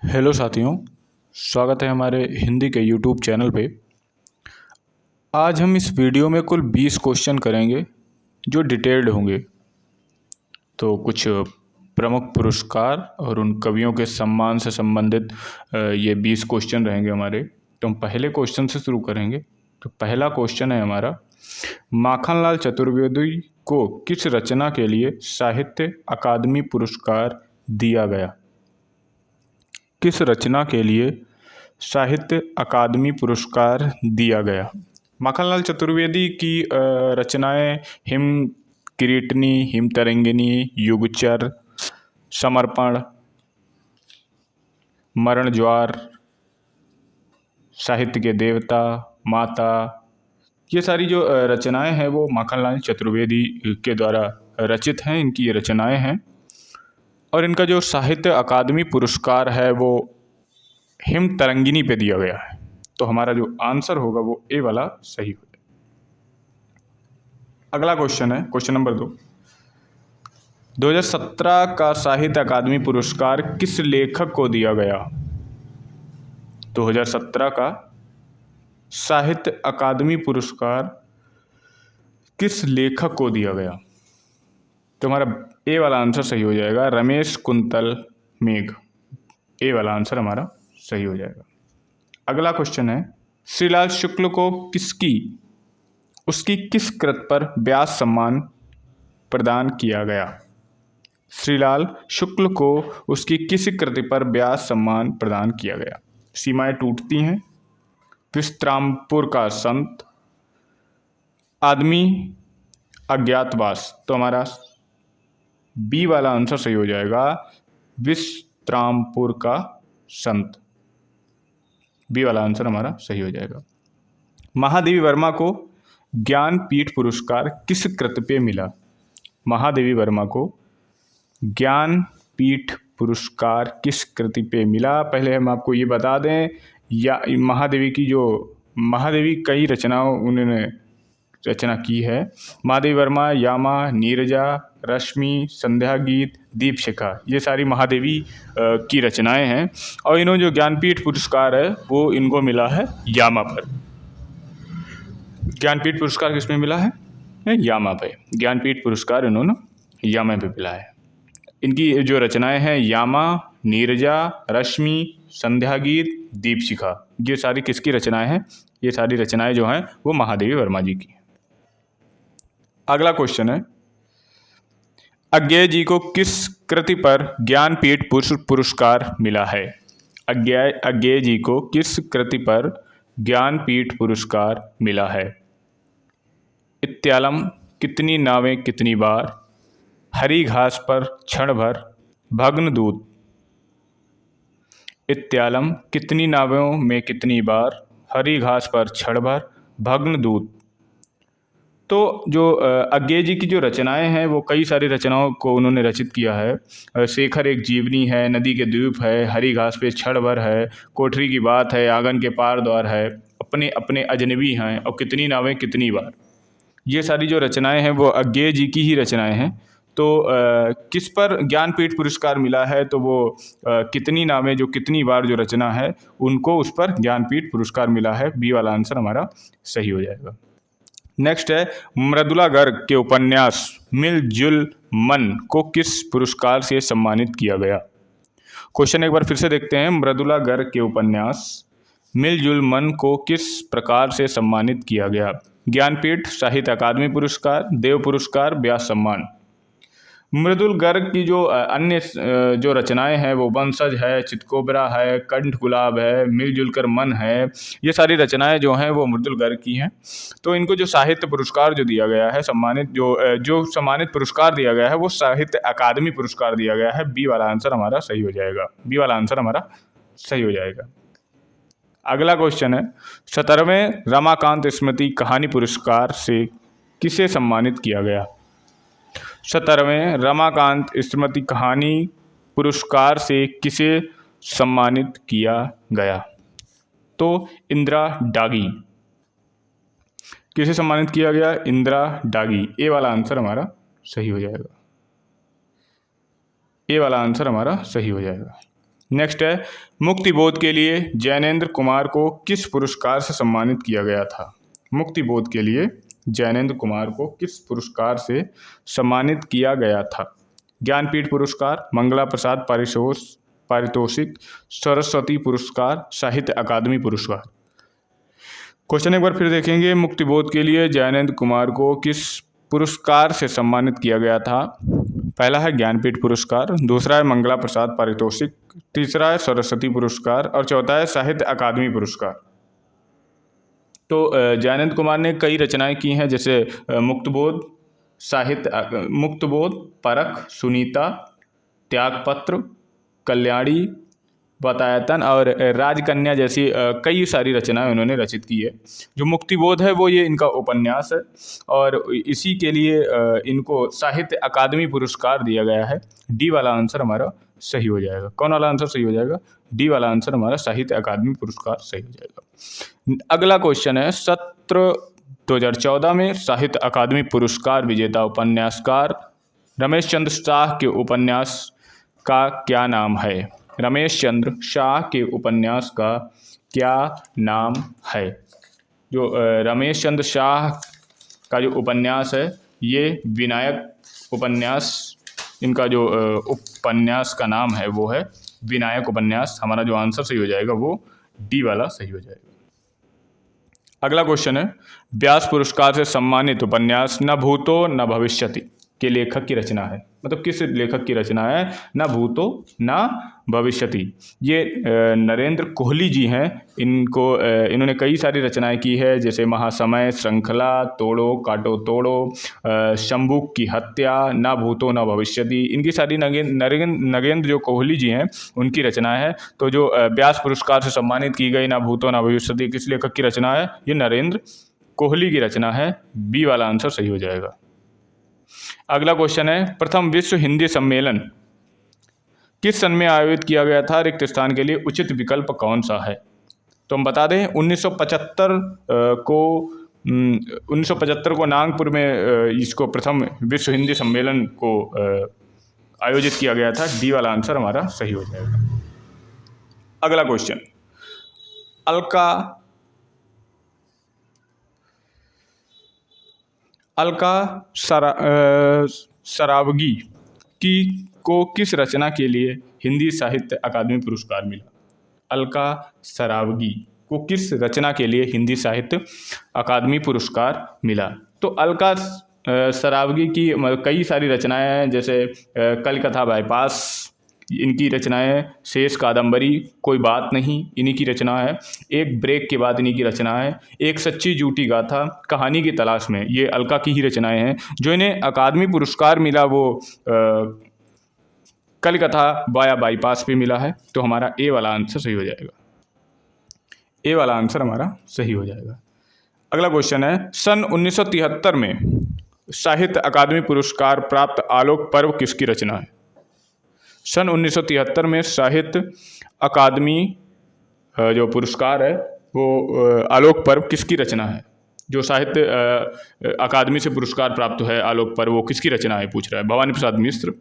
Hello साथियों, स्वागत है हमारे हिंदी के यूट्यूब चैनल पे। आज हम इस वीडियो में कुल 20 क्वेश्चन करेंगे जो डिटेल्ड होंगे। तो कुछ प्रमुख पुरस्कार और उन कवियों के सम्मान से संबंधित ये 20 क्वेश्चन रहेंगे हमारे। तो हम पहले क्वेश्चन से शुरू करेंगे। तो पहला क्वेश्चन है हमारा, माखनलाल चतुर्वेदी को किस रचना के लिए साहित्य अकादमी पुरस्कार दिया गया? किस रचना के लिए साहित्य अकादमी पुरस्कार दिया गया? माखनलाल चतुर्वेदी की रचनाएं हिम किरीटनी, हिम तरंगिनी, युगचर, समर्पण, मरण ज्वार, साहित्य के देवता, माता, ये सारी जो रचनाएं हैं वो माखनलाल चतुर्वेदी के द्वारा रचित हैं। इनकी ये रचनाएं हैं और इनका जो साहित्य अकादमी पुरस्कार है वो हिम तरंगिनी पे दिया गया है। तो हमारा जो आंसर होगा वो ए वाला सही हो जाएगा। अगला क्वेश्चन है क्वेश्चन नंबर 2। 2017 का साहित्य अकादमी पुरस्कार किस लेखक को दिया गया? 2017 का साहित्य अकादमी पुरस्कार किस लेखक को दिया गया? तो हमारा ए वाला आंसर सही हो जाएगा, रमेश कुंतल मेघ। ए वाला आंसर हमारा सही हो जाएगा। अगला क्वेश्चन है, श्रीलाल शुक्ल को उसकी किस कृत पर व्यास सम्मान प्रदान किया गया? श्रीलाल शुक्ल को उसकी किस कृति पर व्यास सम्मान प्रदान किया गया? सीमाएं टूटती हैं, विश्रामपुर का संत, आदमी, अज्ञातवास। तो हमारा बी वाला आंसर सही हो जाएगा, विश्रामपुर का संत। बी वाला आंसर हमारा सही हो जाएगा। महादेवी वर्मा को ज्ञानपीठ पुरस्कार किस कृति पे मिला? महादेवी वर्मा को ज्ञानपीठ पुरस्कार किस कृति पे मिला? पहले हम आपको ये बता दें, या महादेवी कई रचनाओं उन्होंने रचना की है। महादेवी वर्मा यामा, नीरजा, रश्मि, संध्या गीत, दीपशिखा, ये सारी महादेवी की रचनाएं हैं और इन्होंने जो ज्ञानपीठ पुरस्कार है वो इनको मिला है यामा पर। ज्ञानपीठ पुरस्कार किसमें मिला है? यामा पे। ज्ञानपीठ पुरस्कार इन्होंने यामा पे मिला है। इनकी जो रचनाएं हैं यामा, नीरजा, रश्मि, संध्या गीत, दीपशिखा, ये सारी किसकी रचनाएं हैं? ये सारी रचनाएं जो हैं वो महादेवी वर्मा जी की हैं। अगला क्वेश्चन है, अज्ञेय जी को किस कृति पर ज्ञानपीठ पुरस्कार मिला है? अज्ञेय जी को किस कृति पर ज्ञानपीठ पुरस्कार मिला है? इत्यालम, कितनी नावें कितनी बार, हरी घास पर क्षण भर, भग्न दूत। इत्यालम, कितनी नावों में कितनी बार, हरी घास पर क्षण भर, भग्न दूत। तो जो अज्ञेय जी की जो रचनाएं हैं वो कई सारी रचनाओं को उन्होंने रचित किया है। शेखर एक जीवनी है, नदी के द्वीप है, हरी घास पे क्षण भर है, कोठरी की बात है, आंगन के पार द्वार है, अपने अपने अजनबी हैं और कितनी नावें कितनी बार। ये सारी जो रचनाएं हैं वो अज्ञेय जी की ही रचनाएं हैं। तो किस पर ज्ञानपीठ पुरस्कार मिला है? तो वो कितनी नावें जो कितनी बार जो रचना है उनको उस पर ज्ञानपीठ पुरस्कार मिला है। बी वाला आंसर हमारा सही हो जाएगा। नेक्स्ट है, मृदुला गर्ग के उपन्यास मिलजुल मन को किस पुरस्कार से सम्मानित किया गया? क्वेश्चन एक बार फिर से देखते हैं। मृदुला गर्ग के उपन्यास मिलजुल मन को किस प्रकार से सम्मानित किया गया? ज्ञानपीठ, साहित्य अकादमी पुरस्कार, देव पुरस्कार, व्यास सम्मान। मृदुल गर्ग की जो अन्य जो रचनाएं हैं वो वंशज है, चितकोबरा है, कंठ गुलाब है, मिलजुल कर मन है, ये सारी रचनाएं जो हैं वो मृदुल गर्ग की हैं। तो इनको जो साहित्य पुरस्कार जो दिया गया है, जो सम्मानित पुरस्कार दिया गया है वो साहित्य अकादमी पुरस्कार दिया गया है। बी वाला आंसर हमारा सही हो जाएगा। बी वाला आंसर हमारा सही हो जाएगा। अगला क्वेश्चन है, 17वें रमाकांत स्मृति कहानी पुरस्कार से किसे सम्मानित किया गया? 17वें रमाकांत स्मृति कहानी पुरस्कार से किसे सम्मानित किया गया? तो इंदिरा डागी। किसे सम्मानित किया गया? इंदिरा डागी। ए वाला आंसर हमारा सही हो जाएगा। ए वाला आंसर हमारा सही हो जाएगा। नेक्स्ट है, मुक्तिबोध के लिए जैनेंद्र कुमार को किस पुरस्कार से सम्मानित किया गया था? मुक्तिबोध के लिए जैनेंद्र कुमार को किस पुरस्कार से सम्मानित किया गया था? ज्ञानपीठ पुरस्कार, मंगला प्रसाद पारितोषिक, सरस्वती पुरस्कार, साहित्य अकादमी पुरस्कार। क्वेश्चन एक बार फिर देखेंगे, मुक्तिबोध के लिए जैनेंद्र कुमार को किस पुरस्कार से सम्मानित किया गया था? पहला है ज्ञानपीठ पुरस्कार, दूसरा है मंगला प्रसाद पारितोषिक, तीसरा है सरस्वती पुरस्कार और चौथा है साहित्य अकादमी पुरस्कार। तो जैनेंद्र कुमार ने कई रचनाएं की हैं, जैसे मुक्तबोध, मुक्तबोध, परख, सुनीता, त्यागपत्र, कल्याणी, वातायतन और राजकन्या जैसी कई सारी रचनाएं उन्होंने रचित की है। जो मुक्तिबोध है वो ये इनका उपन्यास है और इसी के लिए इनको साहित्य अकादमी पुरस्कार दिया गया है। डी वाला आंसर हमारा सही हो जाएगा। कौन वाला आंसर सही हो जाएगा? डी वाला आंसर हमारा साहित्य अकादमी पुरस्कार सही हो जाएगा। अगला क्वेश्चन है, सत्र 2014 में साहित्य अकादमी पुरस्कार विजेता उपन्यासकार रमेश चंद्र शाह के उपन्यास का क्या नाम है? रमेश चंद्र शाह के उपन्यास का क्या नाम है? जो रमेश चंद्र शाह का जो उपन्यास है ये विनायक उपन्यास, इनका जो उपन्यास का नाम है वो है विनायक उपन्यास। हमारा जो आंसर सही हो जाएगा वो डी वाला सही हो जाएगा। अगला क्वेश्चन है, व्यास पुरस्कार से सम्मानित उपन्यास न भूतो न भविष्यति के लेखक की रचना है। मतलब किस लेखक की रचना है? न भूतो न भविष्यति। ये नरेंद्र कोहली जी हैं। इन्होंने कई सारी रचनाएं की है, जैसे महासमय, श्रृंखला, तोड़ो काटो तोड़ो, शंभू की हत्या, न भूतो न भविष्यति। इनकी सारी नरेंद्र जो कोहली जी हैं उनकी रचना है। तो जो व्यास पुरस्कार से सम्मानित की गई न भूतो न भविष्यति किस लेखक की रचना है? ये नरेंद्र कोहली की रचना है। बी वाला आंसर सही हो जाएगा। अगला क्वेश्चन है, प्रथम विश्व हिंदी सम्मेलन किस सन में आयोजित किया गया था? रिक्त स्थान के लिए उचित विकल्प कौन सा है? तो हम बता दें 1975 को नागपुर में इसको प्रथम विश्व हिंदी सम्मेलन को आयोजित किया गया था। डी वाला आंसर हमारा सही हो जाएगा। अगला क्वेश्चन, अलका सरावगी को किस रचना के लिए हिंदी साहित्य अकादमी पुरस्कार मिला? अलका सरावगी को किस रचना के लिए हिंदी साहित्य अकादमी पुरस्कार मिला? तो अलका सरावगी की कई सारी रचनाएं हैं, जैसे कलकथा बाईपास इनकी रचनाएं, शेष कादम्बरी, कोई बात नहीं इन्हीं की रचना है, एक ब्रेक के बाद इन्हीं की रचना है, एक सच्ची झूठी गाथा, कहानी की तलाश में, ये अलका की ही रचनाएं हैं। जो इन्हें अकादमी पुरस्कार मिला वो कलकथा वाया बाईपास पे मिला है। तो हमारा ए वाला आंसर सही हो जाएगा। ए वाला आंसर हमारा सही हो जाएगा। अगला क्वेश्चन है, सन 1973 में साहित्य अकादमी पुरस्कार प्राप्त आलोक पर्व किसकी रचना है? सन 1973 में साहित्य अकादमी जो पुरस्कार है वो आलोक पर्व किसकी रचना है? जो साहित्य अकादमी से पुरस्कार प्राप्त है आलोक पर्व, वो किसकी रचना है पूछ रहा है। भवानी प्रसाद मिश्र,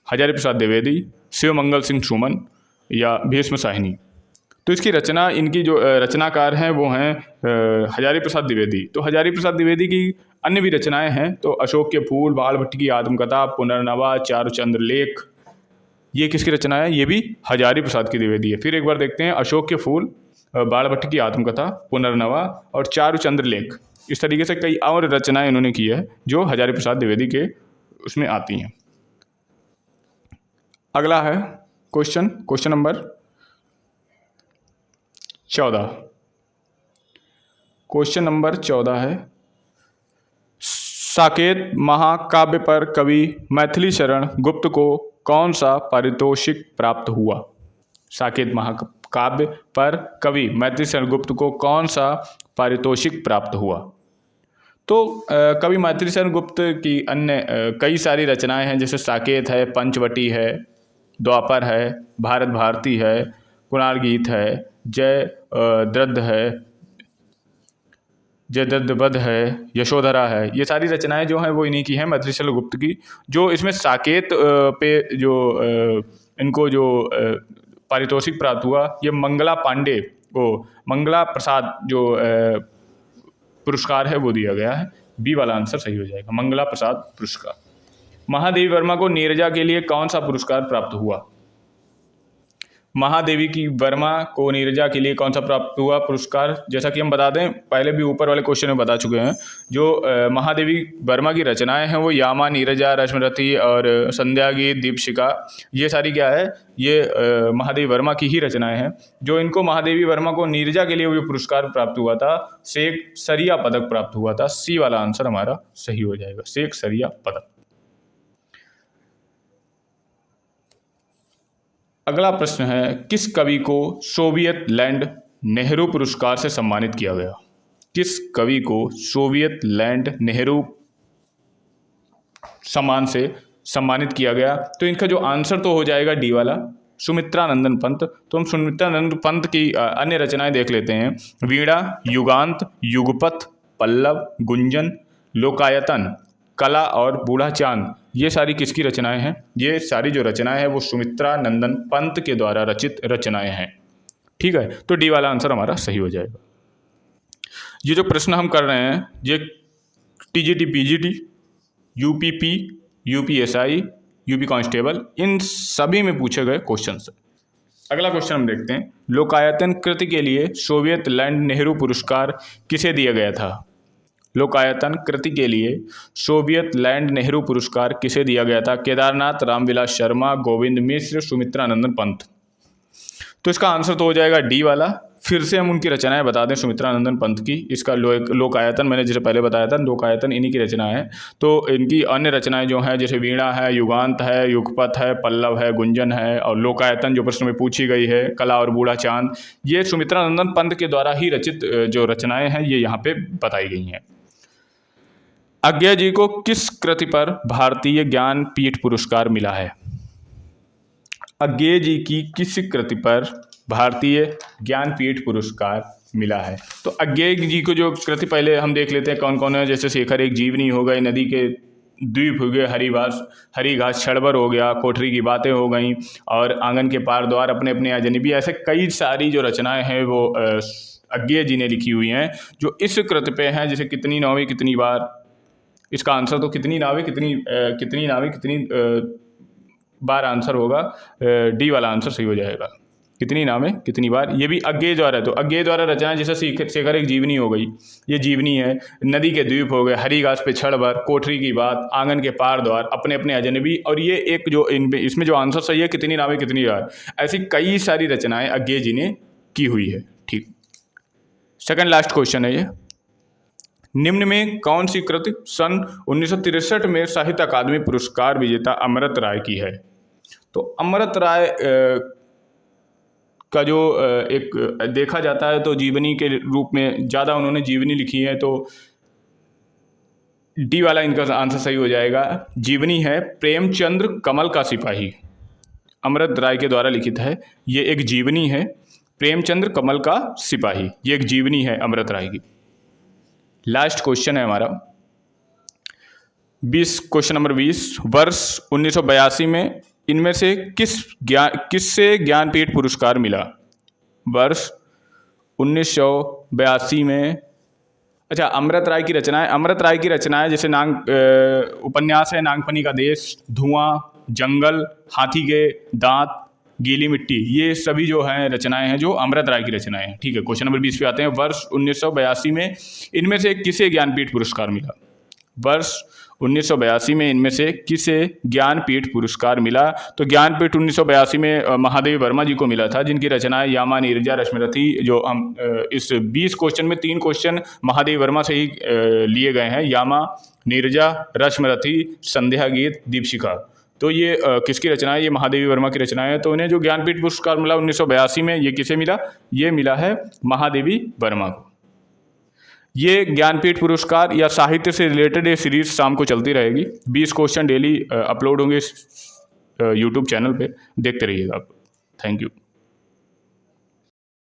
हजारी प्रसाद द्विवेदी, शिवमंगल सिंह सुमन या भीष्म साहिनी। तो इसकी रचना, इनकी जो रचनाकार हैं वो हैं हजारी प्रसाद द्विवेदी। तो हजारी प्रसाद द्विवेदी की अन्य भी रचनाएं हैं, तो अशोक के फूल, बाल भट्ट की आत्मकथा, पुनर्नवा, चारुचंद्र लेख, ये किसकी रचना है? ये भी हजारी प्रसाद की द्विवेदी है। फिर एक बार देखते हैं, अशोक के फूल, बाल भट्ट की आत्मकथा, पुनर्नवा और चारुचंद्र लेख, इस तरीके से कई और रचनाएं इन्होंने की है जो हजारी प्रसाद द्विवेदी के उसमें आती हैं। अगला है क्वेश्चन नंबर 14। क्वेश्चन नंबर 14 है, साकेत महाकाव्य पर कवि मैथिली शरण गुप्त को कौन सा पारितोषिक प्राप्त हुआ? साकेत महाकाव्य पर कवि मैथिली शरण गुप्त को कौन सा पारितोषिक प्राप्त हुआ? तो कवि मैथिली शरण गुप्त की अन्य कई सारी रचनाएं हैं, जैसे साकेत है, पंचवटी है, द्वापर है, भारत भारती है, कुणाल गीत है, जय द्रद्ध है, जयद्रथवध है, यशोधरा है। ये सारी रचनाएं जो हैं वो इन्हीं की हैं, मैथिली शरण गुप्त की। जो इसमें साकेत पे जो इनको जो पारितोषिक प्राप्त हुआ, ये मंगला पांडे को मंगला प्रसाद जो पुरस्कार है वो दिया गया है। बी वाला आंसर सही हो जाएगा, मंगला प्रसाद पुरस्कार। महादेवी वर्मा को नीरजा के लिए कौन सा पुरस्कार प्राप्त हुआ? महादेवी की वर्मा को नीरजा के लिए कौन सा प्राप्त हुआ पुरस्कार? जैसा कि हम बता दें, पहले भी ऊपर वाले क्वेश्चन में बता चुके हैं, जो महादेवी वर्मा की रचनाएं हैं वो यामा, नीरजा, रश्मिरथी और संध्या गीत, दीपशिखा, ये सारी क्या है, ये महादेवी वर्मा की ही रचनाएं हैं। जो इनको महादेवी वर्मा को नीरजा के लिए जो पुरस्कार प्राप्त हुआ था, शेख सरिया पदक प्राप्त हुआ था। सी वाला आंसर हमारा सही हो जाएगा, शेख सरिया पदक। अगला प्रश्न है, किस कवि को सोवियत लैंड नेहरू पुरस्कार से सम्मानित किया गया? किस कवि को सोवियत लैंड नेहरू सम्मान से सम्मानित किया गया? तो इनका जो आंसर तो हो जाएगा डी वाला, सुमित्रानंदन पंत। तो हम सुमित्रानंदन पंत की अन्य रचनाएं देख लेते हैं। वीणा, युगांत, युगपथ, पल्लव, गुंजन, लोकायतन, कला और बूढ़ा चांद, ये सारी किसकी रचनाएं हैं? ये सारी जो रचनाएं हैं वो सुमित्रानंदन पंत के द्वारा रचित रचनाएं हैं। ठीक है, तो डी वाला आंसर हमारा सही हो जाएगा। ये जो प्रश्न हम कर रहे हैं ये TGT, PGT, UPP, UPSI, UP constable, इन सभी में पूछे गए क्वेश्चन है। अगला क्वेश्चन हम देखते हैं, लोकायतन कृति के लिए सोवियत लैंड नेहरू पुरस्कार किसे दिया गया था? लोकायतन कृति के लिए सोवियत लैंड नेहरू पुरस्कार किसे दिया गया था? केदारनाथ, रामविलास शर्मा, गोविंद मिश्र, सुमित्रानंदन पंत। तो इसका आंसर तो हो जाएगा डी वाला। फिर से हम उनकी रचनाएं बता दें सुमित्रानंदन पंत की। इसका लोकायतन मैंने जैसे पहले बताया था, लोकायतन इन्हीं की रचनाएं हैं। तो इनकी अन्य रचनाएं जो हैं जैसे वीणा है, युगांत है, युगपथ है, पल्लव है, गुंजन है, और लोकायतन जो प्रश्न में पूछी गई है, कला और बूढ़ा चांद, ये सुमित्रानंदन पंत के द्वारा ही रचित जो रचनाएं हैं ये यहाँ पे बताई गई हैं। अज्ञा जी को किस कृति पर भारतीय ज्ञानपीठ पुरस्कार मिला है? अज्ञेय जी की किस कृति पर भारतीय ज्ञानपीठ पुरस्कार मिला है? तो अज्ञेय जी को जो कृति पहले हम देख लेते हैं कौन कौन है। जैसे शेखर एक जीवनी हो गई, नदी के द्वीप हो गए, हरी घास क्षणभर हो गया, कोठरी की बातें हो गई, और आंगन के पार द्वार, अपने अपने अजनबी, ऐसे कई सारी जो रचनाएं हैं वो अज्ञेय जी ने लिखी हुई हैं जो इस कृति पे हैं। जैसे कितनी नावें कितनी बार, इसका आंसर तो कितनी नावें कितनी बार आंसर होगा, डी वाला आंसर सही हो जाएगा, कितनी नावें कितनी बार। ये भी अज्ञेय द्वारा है, तो अज्ञेय द्वारा रचना जैसे शेखर एक जीवनी हो गई, ये जीवनी है। नदी के द्वीप हो गए, हरी घास पे क्षण भर, कोठरी की बात, आंगन के पार द्वार, अपने अपने अजनबी, और ये एक जो इसमें जो आंसर सही है कितनी नावें कितनी बार। ऐसी कई सारी रचनाएं अज्ञेय जी ने की हुई है। ठीक, सेकंड लास्ट क्वेश्चन है ये, निम्न में कौन सी कृति सन 1963 में साहित्य अकादमी पुरस्कार विजेता अमृत राय की है? तो अमृत राय का जो एक देखा जाता है तो जीवनी के रूप में ज़्यादा उन्होंने जीवनी लिखी है, तो डी वाला इनका आंसर सही हो जाएगा। जीवनी है प्रेमचंद्र कमल का सिपाही, अमृत राय के द्वारा लिखित है। ये एक जीवनी है, प्रेमचंद्र कमल का सिपाही, ये एक जीवनी है अमृत राय की। लास्ट क्वेश्चन है हमारा क्वेश्चन नंबर 20, वर्ष 1982 में इनमें से किससे ज्ञानपीठ पुरस्कार मिला? वर्ष 1982 में, अच्छा, अमृत राय की रचनाएं जैसे उपन्यास है नागफनी का देश, धुआं, जंगल, हाथी के दांत, गीली मिट्टी, ये सभी जो हैं रचनाएं हैं जो अमृत राय की रचनाएं हैं। ठीक है, क्वेश्चन नंबर 20 पे आते हैं, वर्ष 1982 में इनमें से किसे ज्ञानपीठ पुरस्कार मिला? वर्ष 1982 में इनमें से किसे ज्ञानपीठ पुरस्कार मिला? तो ज्ञानपीठ 1982 में महादेवी वर्मा जी को मिला था, जिनकी रचनाएं यामा, नीरजा, रश्मिरथी, जो हम इस 20 क्वेश्चन में 3 क्वेश्चन महादेवी वर्मा से ही लिए गए हैं, यामा, नीरजा, रश्मिरथी, संध्या गीत, दीपशिखा। तो ये किसकी रचना है? ये महादेवी वर्मा की रचना है। तो उन्हें जो ज्ञानपीठ पुरस्कार मिला 1982 में, ये किसे मिला? ये मिला है महादेवी वर्मा को। ये ज्ञानपीठ पुरस्कार या साहित्य से रिलेटेड ये सीरीज शाम को चलती रहेगी। 20 क्वेश्चन डेली अपलोड होंगे इस यूट्यूब चैनल पे, देखते रहिएगा आप। Thank you.